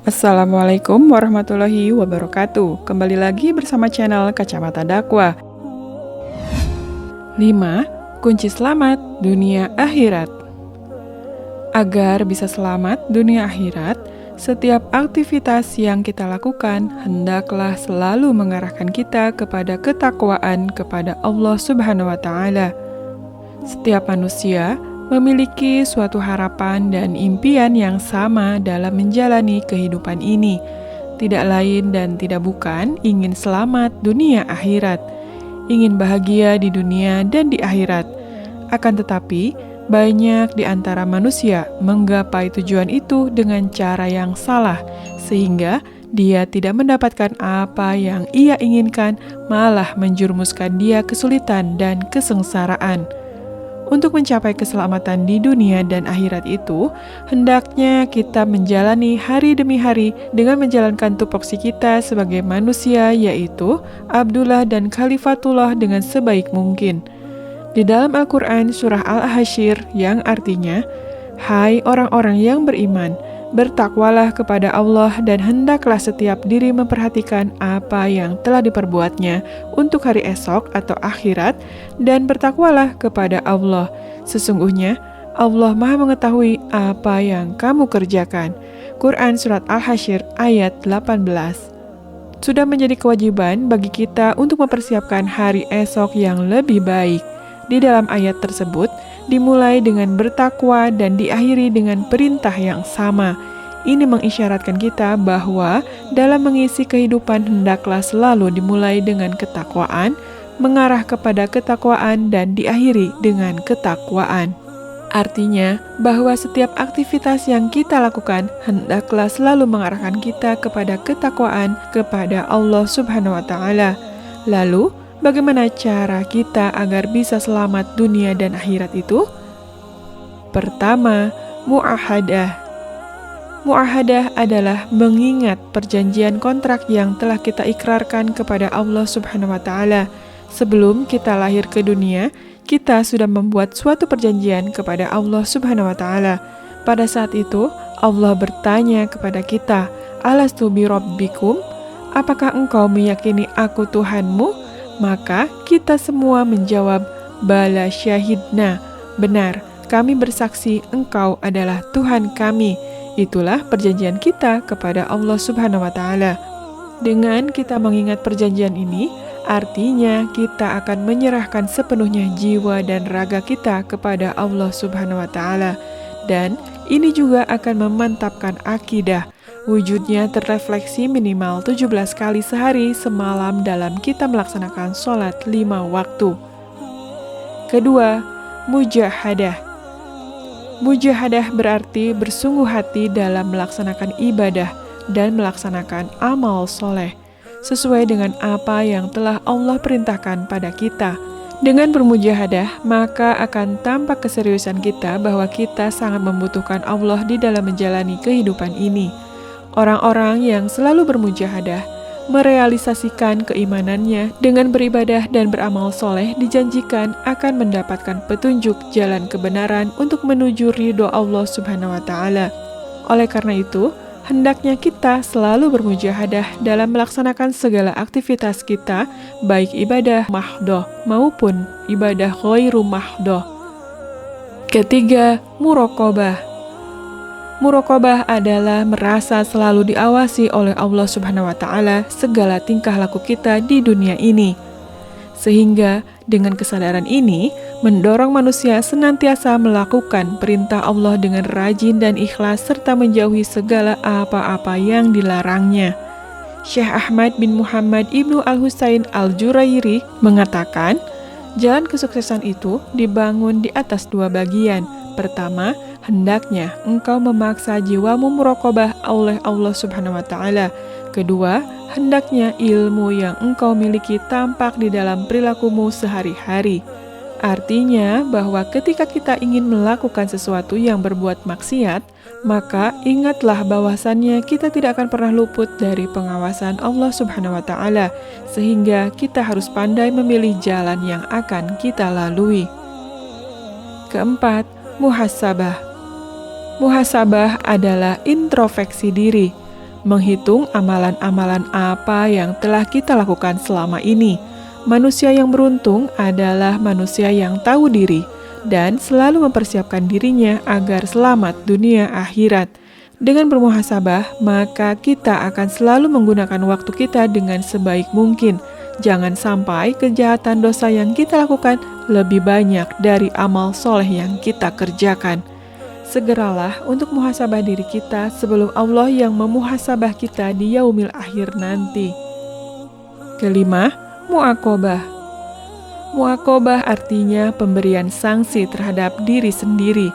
Assalamualaikum warahmatullahi wabarakatuh. Kembali lagi bersama channel Kacamata Dakwah. 5. Kunci selamat dunia akhirat. Agar bisa selamat dunia akhirat, setiap aktivitas yang kita lakukan hendaklah selalu mengarahkan kita kepada ketakwaan kepada Allah Subhanahu wa Ta'ala. Setiap manusia memiliki suatu harapan dan impian yang sama dalam menjalani kehidupan ini. Tidak lain dan tidak bukan ingin selamat dunia akhirat, ingin bahagia di dunia dan di akhirat. Akan tetapi, banyak di antara manusia menggapai tujuan itu dengan cara yang salah, sehingga dia tidak mendapatkan apa yang ia inginkan, malah menjerumuskan dia kesulitan dan kesengsaraan. Untuk mencapai keselamatan di dunia dan akhirat itu, hendaknya kita menjalani hari demi hari dengan menjalankan tupoksi kita sebagai manusia, yaitu Abdullah dan Khalifatullah dengan sebaik mungkin. Di dalam Al-Quran surah Al-Hasyr yang artinya, "Hai orang-orang yang beriman, bertakwalah kepada Allah dan hendaklah setiap diri memperhatikan apa yang telah diperbuatnya untuk hari esok atau akhirat, dan bertakwalah kepada Allah. Sesungguhnya Allah Maha mengetahui apa yang kamu kerjakan." Quran Surat Al-Hasyr ayat 18. Sudah menjadi kewajiban bagi kita untuk mempersiapkan hari esok yang lebih baik. Di dalam ayat tersebut, dimulai dengan bertakwa dan diakhiri dengan perintah yang sama. Ini mengisyaratkan kita bahwa dalam mengisi kehidupan hendaklah selalu dimulai dengan ketakwaan, mengarah kepada ketakwaan dan diakhiri dengan ketakwaan. Artinya bahwa setiap aktivitas yang kita lakukan hendaklah selalu mengarahkan kita kepada ketakwaan kepada Allah Subhanahu wa Ta'ala. Lalu, bagaimana cara kita agar bisa selamat dunia dan akhirat itu? Pertama, mu'ahadah. Mu'ahadah adalah mengingat perjanjian kontrak yang telah kita ikrarkan kepada Allah Subhanahu wa Ta'ala. Sebelum kita lahir ke dunia, kita sudah membuat suatu perjanjian kepada Allah Subhanahu wa Ta'ala. Pada saat itu, Allah bertanya kepada kita, "Alastu bi rabbikum?" Apakah engkau meyakini aku Tuhanmu? Maka kita semua menjawab, "Bala syahidna." Benar, kami bersaksi engkau adalah Tuhan kami. Itulah perjanjian kita kepada Allah Subhanahu wa Ta'ala. Dengan kita mengingat perjanjian ini, artinya kita akan menyerahkan sepenuhnya jiwa dan raga kita kepada Allah Subhanahu wa Ta'ala. Dan ini juga akan memantapkan akidah. Wujudnya terrefleksi minimal 17 kali sehari semalam dalam kita melaksanakan sholat 5 waktu. Kedua, mujahadah. Mujahadah berarti bersungguh hati dalam melaksanakan ibadah dan melaksanakan amal soleh, sesuai dengan apa yang telah Allah perintahkan pada kita. Dengan bermujahadah, maka akan tampak keseriusan kita bahwa kita sangat membutuhkan Allah di dalam menjalani kehidupan ini. Orang-orang yang selalu bermujahadah, merealisasikan keimanannya dengan beribadah dan beramal soleh dijanjikan akan mendapatkan petunjuk jalan kebenaran untuk menuju ridho Allah Subhanahu wa Ta'ala. Oleh karena itu, hendaknya kita selalu bermujahadah dalam melaksanakan segala aktivitas kita, baik ibadah mahdoh maupun ibadah ghairu mahdoh. Ketiga, muraqabah. Muraqabah adalah merasa selalu diawasi oleh Allah Subhanahu wa Ta'ala segala tingkah laku kita di dunia ini. Sehingga dengan kesadaran ini mendorong manusia senantiasa melakukan perintah Allah dengan rajin dan ikhlas serta menjauhi segala apa-apa yang dilarangnya. Syekh Ahmad bin Muhammad Ibnu Al-Husain Al-Jurairi mengatakan, jalan kesuksesan itu dibangun di atas 2 bagian. Pertama, hendaknya engkau memaksa jiwamu muraqabah oleh Allah Subhanahu wa Ta'ala. Kedua, hendaknya ilmu yang engkau miliki tampak di dalam perilakumu sehari-hari. Artinya bahwa ketika kita ingin melakukan sesuatu yang berbuat maksiat, maka ingatlah bahwasannya kita tidak akan pernah luput dari pengawasan Allah Subhanahu wa Ta'ala, sehingga kita harus pandai memilih jalan yang akan kita lalui. Keempat, muhasabah. Muhasabah adalah introspeksi diri, menghitung amalan-amalan apa yang telah kita lakukan selama ini. Manusia yang beruntung adalah manusia yang tahu diri dan selalu mempersiapkan dirinya agar selamat dunia akhirat. Dengan bermuhasabah, maka kita akan selalu menggunakan waktu kita dengan sebaik mungkin. Jangan sampai kejahatan dosa yang kita lakukan lebih banyak dari amal soleh yang kita kerjakan. Segeralah untuk muhasabah diri kita sebelum Allah yang memuhasabah kita di yaumil akhir nanti. Kelima, mu'aqobah. Mu'aqobah artinya pemberian sanksi terhadap diri sendiri.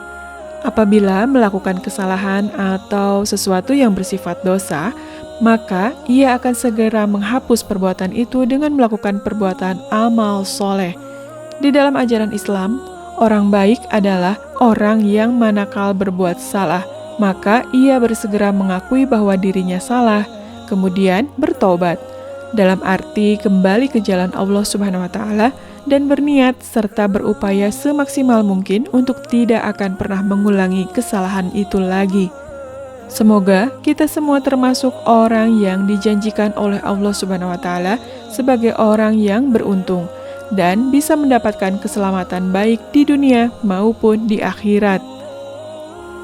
Apabila melakukan kesalahan atau sesuatu yang bersifat dosa, maka ia akan segera menghapus perbuatan itu dengan melakukan perbuatan amal soleh. Di dalam ajaran Islam, orang baik adalah orang yang manakala berbuat salah, maka ia bersegera mengakui bahwa dirinya salah, kemudian bertobat. Dalam arti kembali ke jalan Allah Subhanahu wa Ta'ala dan berniat serta berupaya semaksimal mungkin untuk tidak akan pernah mengulangi kesalahan itu lagi. Semoga kita semua termasuk orang yang dijanjikan oleh Allah Subhanahu wa Ta'ala sebagai orang yang beruntung dan bisa mendapatkan keselamatan baik di dunia maupun di akhirat.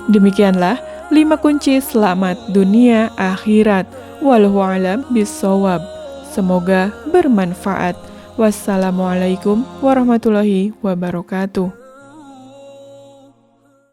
Demikianlah 5 kunci selamat dunia akhirat. Wallahu a'lam bishawab. Semoga bermanfaat. Wassalamualaikum warahmatullahi wabarakatuh.